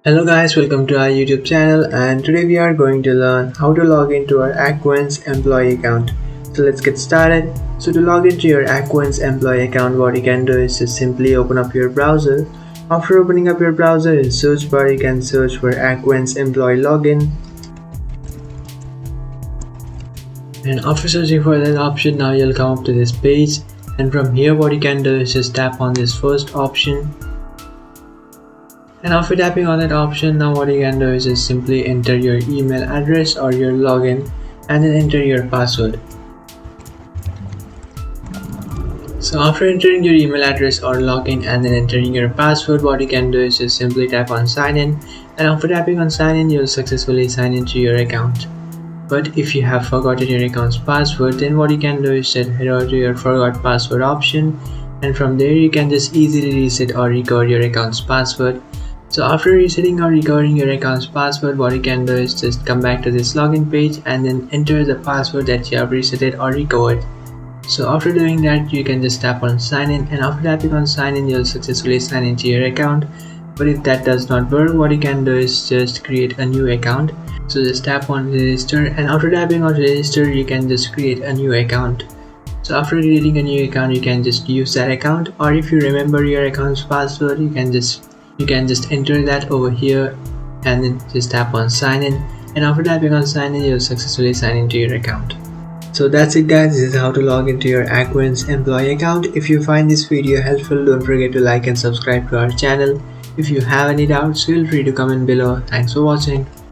Hello guys, welcome to our YouTube channel, and today we are going to learn how to log into our EQUANS employee account. So let's get started. So to log into your EQUANS employee account, what you can do is just simply open up your browser. After opening up your browser, in search bar you can search for EQUANS employee login. And after searching for that option, now you'll come up to this page, and from here what you can do is just tap on this first option. And after tapping on that option, now what you can do is just simply enter your email address or your login and then enter your password. So after entering your email address or login and then entering your password, what you can do is just simply tap on sign in, and after tapping on sign in, you'll successfully sign into your account. But if you have forgotten your account's password, then what you can do is just head over to your forgot password option, and from there you can just easily reset or recover your account's password. So after resetting or recovering your account's password, what you can do is just come back to this login page and then enter the password that you have resetted or recovered. So after doing that, you can just tap on sign in, and after tapping on sign in, you'll successfully sign into your account. But if that does not work, what you can do is just create a new account. So just tap on register, and after tapping on register, you can just create a new account. So after creating a new account, you can just use that account, or if you remember your account's password, you can just enter that over here and then just tap on sign in, and after tapping on sign in, you'll successfully sign into your account. So that's it guys, this is how to log into your EQUANS employee account. If you find this video helpful, don't forget to like and subscribe to our channel. If you have any doubts, feel free to comment below. Thanks for watching.